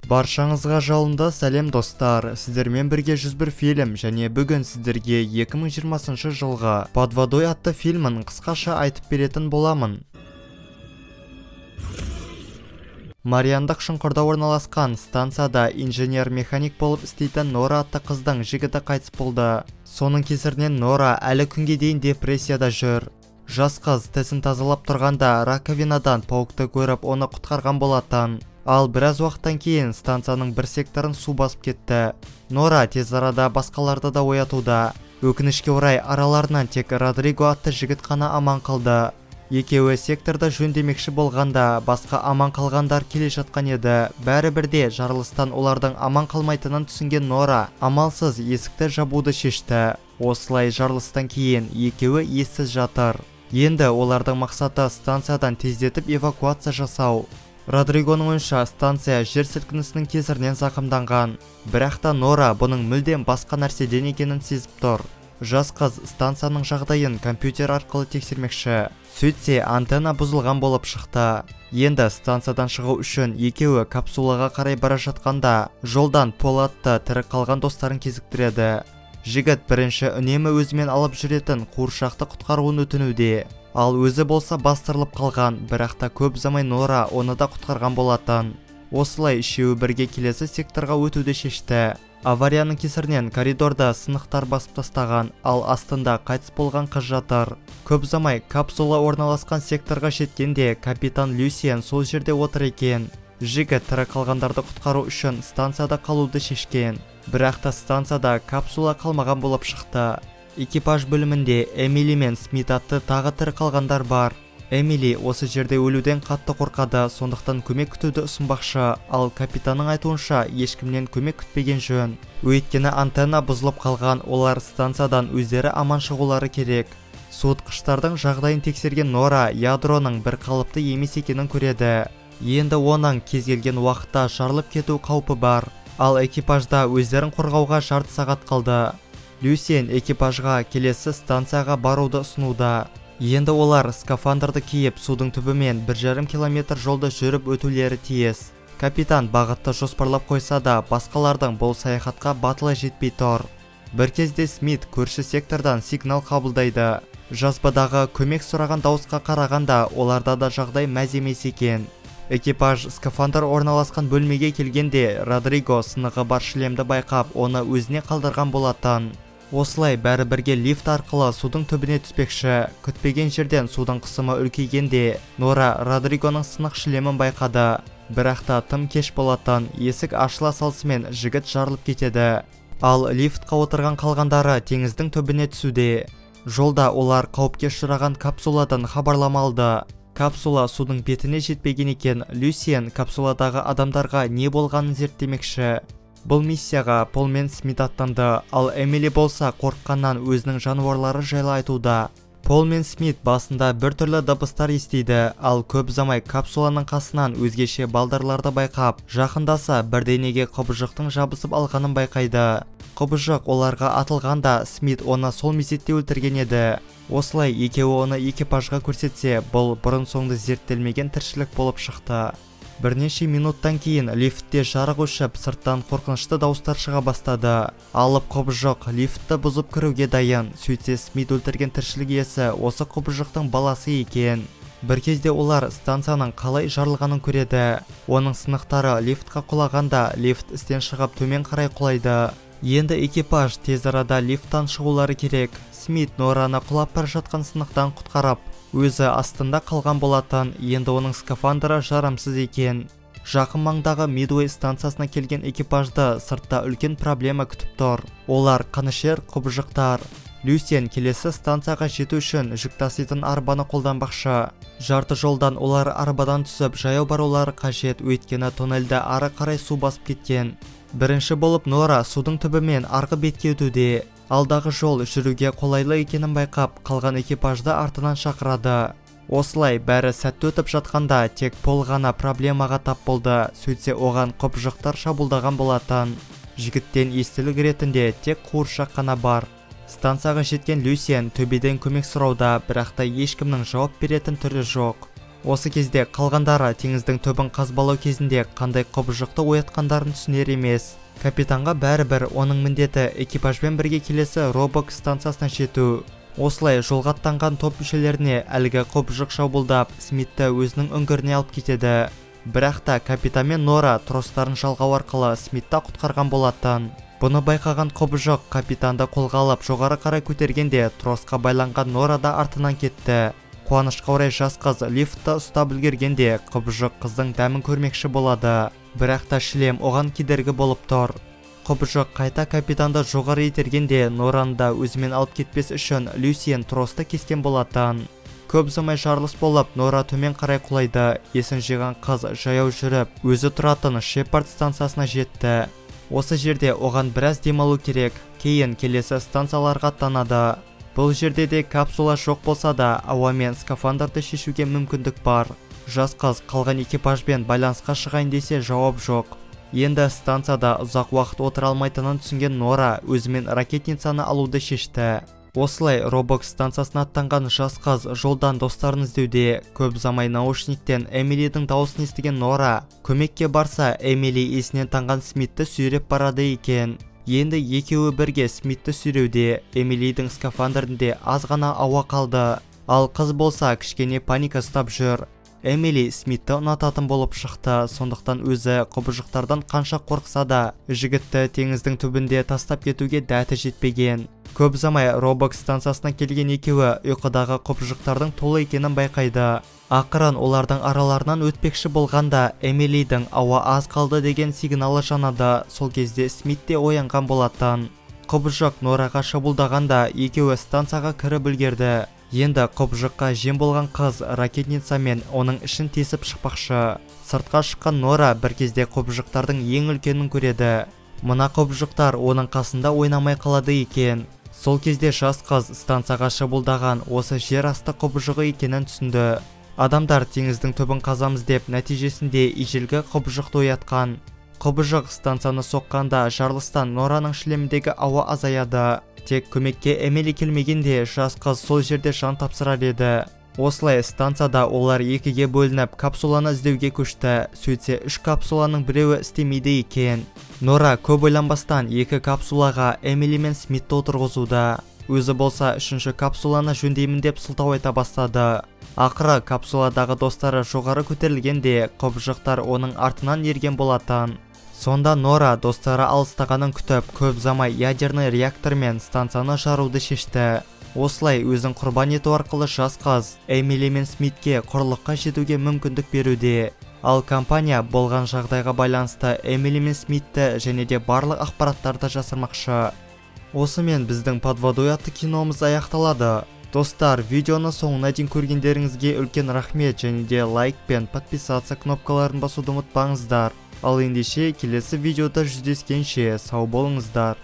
Баршаңызға жалынды сәлем достар, сіздермен бірге 101 фильм және бүгін сіздерге 2020 жылға «Под водой» атты фильмін қысқаша айтып беретін боламын. Мариандық шұңқырда орналасқан станцияда инженер-механик болып істейтін Нора атты қыздың жігіті қайтыс болды. Соның кесірінен Нора әлі күнге дейін депрессияда жүр. Жас қыз тісін тазалап тұрғанда раковинадан пауыкты көріп, оны құтқарған болатын. Ал біраз уақыттан кейін станцияның бір секторын су басып кетті. Нора тез арада басқаларды да оятуда. Өкінішке орай араларынан тек Родриго атты жігіт қана аман қалды. Екеуі секторда жөндемекші болғанда, басқа аман қалғандар келе жатқан еді. Бәрібірде жарылыстан олардың аман қалмайтынын түсінген Нора амалсыз есікті жабуды шешті. Осылай жарылыстан кейін екеуі ессіз жатыр. Енді олардың мақсаты станциядан тездетіп эвакуация жасау. Родригоның ойынша станция жер сілкінісінің кесірінен зақымданған. Бірақ та Нора бұның мүлдем басқа нәрседен екенін сезіп тұр. Жас қыз станцияның жағдайын компьютер арқылы тексермекші. Сөйтсе, антенна бұзылған болып шықты. Енді станциядан шығу үшін екеуі капсулаға қарай бара жатқанда, жолдан Пол атты тірі қалған достарын кезіктіреді. Жігіт бірінші үнемі өзімен алып жүретін қуыршақты құтқаруын өтінуде. Ал өзі болса бастырылып қалған, бірақ та көп ұзамай Нора оны да құтқарған болатын. Осылай үшеуі бірге келесі секторға өтуді шешті. Аварияның кесірінен коридорда сынықтар басып тастаған, ал астында қайтыс болған қыз жатыр. Көп ұзамай капсула орналасқан секторға жеткенде капитан Люсиен сол жерде отыр екен. Жігіт тірі қалғандарды құтқару үшін станцияда қалуды шешкен. Бірақ та станцияда капсула қалмаған болып шықты. Экипаж бөлімінде Эмили мен Смит атты тағы тірі қалғандар бар. Эмили осы жерде өлуден қатты қорқады, сондықтан көмек күтуді ұсынбақшы, ал капитанның айтуынша ешкімнен көмек күтпеген жөн. Өйткені антенна бұзылып қалған, олар станциядан өздері аман шығулары керек. Суытқыштардың жағдайын тексерген Нора ядроның бір қалыпты емес екенін көреді. Енді оның кез келген уақытта жарылып кету қаупі бар. Ал экипажда өздерін қорғауға жарты сағат қалды. Люсиен экипажға келесі станцияға баруды ұсынуда. Енді олар скафандрды киіп судың түбімен 1,5 километр жолды жүріп өтулері тиіс. Капитан бағытты жоспарлап қойса да, басқалардың бұл саяхатқа батылы жетпей тұр. Бір кезде Смит көрші сектордан сигнал қабылдайды. Жазбадағы көмек сұраған дауысқа қарағанда, оларда да жағдай мәз емес екен. Экипаж скафандр орналасқан бөлмеге келгенде, Родриго сынығы бар шлемді байқап, оны өзіне қалдырған болатын. Осылай бәрі бірге лифт арқылы судың түбіне түспекші. Күтпеген жерден судың қысымы үлкейгенде, Нора Родригоның сынық шлемін байқады. Бірақ та тым кеш болатын, есік ашыла салысымен жігіт жарылып кетеді. Ал лифтқа отырған қалғандары теңіздің түбіне түсуде. Жолда олар қауіпке ұшыраған капсуладан хабарлама алды. Капсула судың бетіне жетпеген екен. Люсиен капсуладағы адамдарға не болғанын зерттемекші. Бұл миссияға Пол мен Смит аттанды, ал Эмили болса қорыққаннан өзінің жануарлары жайлы айтуда. Пол мен Смит басында бір түрлі дыбыстар естиді, ал көп ұзамай капсуланың қасынан өзгеше балдарларды байқап, жақындаса бірдеңеге құбыжықтың жабысып алғанын байқайды. Құбыжық оларға атылғанда Смит оны сол мезетте өлтірген еді. Осылай екеуі оны экипажға көрсетсе, бұл бұрын соңды зерттелмеген тіршілік болып шықты. Бірнеше минуттан кейін лифтте жарық өшіп, сырттан қорқынышты дауыстар шыға бастады. Алып құбыжық лифтті бұзып кіруге дайын. Сөйтсе Смит өлтірген тіршілік иесі осы құбыжықтың баласы екен. Бір кезде олар станцияның қалай жарылғанын көреді. Оның сынықтары лифтқа құлағанда лифт істен шығып төмен қарай құлайды. Енді экипаж тез арада лифттан шығулары керек. Смит Нораны құлап бара жатқан сынықтан құтқарып, өзі астында қалған болатын. Енді оның скафандры жарамсыз екен. Жақын маңдағы Мидуэй станциясына келген экипажды сыртта үлкен проблема күтіп тұр. Олар қанішер құбыжықтар. Люсиен келесі станцияға жету үшін жүк таситын арбаны қолданбақшы. Жарты жолдан олар арбадан түсіп жаяу барулары қажет, өйткені тоннельді ары қарай су басып кеткен. Бірінші болып Нора судың түбімен арғы бетке өтуде. Алдағы жол жүруге қолайлы екенін байқап, қалған экипажды артынан шақырады. Осылай бәрі сәтті өтіп жатқанда тек Пол ғана проблемаға тап болды. Сөйтсе оған құбыжықтар шабуылдаған болатын. Жігіттен естілік ретінде тек қуыршақ қана бар. Станцияға жеткен Люсиен төбеден көмек сұрауда, бірақ та ешкімнің жауап беретін түрі жоқ. Осы кезде қалғандары теңіздің түбін қазбалау кезінде қандай құбыжықты оятқандарын түсінер емес. Капитанға бәрібір оның міндеті экипажбен бірге келесі робок станциясына жету. Осылай жолға аттанған топ мүшелеріне әлгі құбыжық шабуылдап Смитті өзінің үңгіріне алып кетеді. Бірақ та капитан мен Нора тростарын жалғау арқылы Смитті құтқарған болатын. Бұны байқаған құбыжық капитанды қолға алып жоғары қарай көтергенде тросқа байланған Нора да артынан кетті. Қуанышқа орай жас қыз лифтті ұстап үлгергенде құбыжық қыздың дәмін көрмекші болады. Бірақ та шлем оған кедергі болып тұр. Құбыжық қайта капитанды жоғары етергенде Нораны да өзімен алып кетпес үшін Люсиен тросты кескен болатын. Көп ұзамай жарылыс болып, Нора төмен қарай құлайды. Есін жиған қыз жаяу жүріп, өзі тұратын Шепард станциясына жетті. Осы жерде оған біраз демалу керек. Кейін келесі станцияларға аттанады. Бұл жерде де капсула жоқ болса да, ауамен скафандрды шешуге мүмкіндік бар. Жас қыз қалған экипажбен байланысқа шығайын десе жауап жоқ. Енді станцияда ұзақ уақыт отыра алмайтынын түсінген Нора өзімен ракетницаны алуды шешті. Осылай робок станциясына аттанған жас қыз жолдан достарын іздеуде. Көп ұзамай наушниктен Эмилидің дауысын естіген Нора көмекке барса, Эмили есінен танған Смитті сүйреп барады екен. Енді екеуі бірге Смитті сүйреуде. Эмилидің скафандрінде аз ғана ауа қалды. Ал қыз болса кішкене паника ұстап жүр. Эмили Смитті ұнататын болып шықты, сондықтан өзі құбыжықтардан қанша қорқса да, жігітті теңіздің түбінде тастап кетуге дәті жетпеген. Көп ұзамай робок станциясына келген екеуі ұйқыдағы құбыжықтардың толы екенін байқайды. Ақырын олардың араларынан өтпекші болғанда Эмилидің ауа аз қалды деген сигналы жанады. Сол кезде Смит те оянған болатын. Құбыжық Нораға шабуылдағанда екеуі станцияға кіріп үлгерді. Енді құбыжыққа жем болған қыз ракетницамен оның ішін тесіп шықпақшы. Сыртқа шыққан Нора бір кезде құбыжықтардың ең үлкенін көреді. Мына құбыжықтар оның қасында ойнамай қалады екен. Сол кезде жас қыз станцияға шабуылдаған осы жер асты құбыжығы екенін түсінді. Адамдар теңіздің түбін қазамыз деп нәтижесінде ежелгі құбыжықты оятқан. Құбыжық станцияны соққанда жарылыстан Нораның шлеміндегі ауа азаяды. Тек көмекке Эмили келмегенде жас қыз сол жерде жан тапсырар еді. Осылай станцияда олар екіге бөлініп капсуланы іздеуге көшті. Сөйтсе 3 капсуланың біреуі істемейді екен. Нора көп ойланбастан 2 капсулаға Эмили мен Смитті отырғызуда. Өзі болса 3-ші капсуланы жөндеймін деп сылтау айта бастады. Ақыры капсуладағы достары жоғары көтерілгенде құбыжықтар оның артынан ерген болатын. Сонда Нора достары алыстағанын күтіп, көп замай ядерный реактормен станцияны жаруды шешті. Осылай өзін құрбан ету арқылы жас қыз Эмили мен Смитке құрлыққа жетуге мүмкіндік беруде. Ал компания болған жағдайға байланысты Эмили мен Смитті және де барлық ақпараттарды жасырмақшы. Осымен біздің Под водой атты киномыз аяқталады. Достар, видеоны соңына дейін көргендеріңізге үлкен рахмет, және де лайк пен подписаться кнопкаларын басуды ұмытпаңыздар. Ал ендеше келесі видеода жүздескенше сау болыңыздар.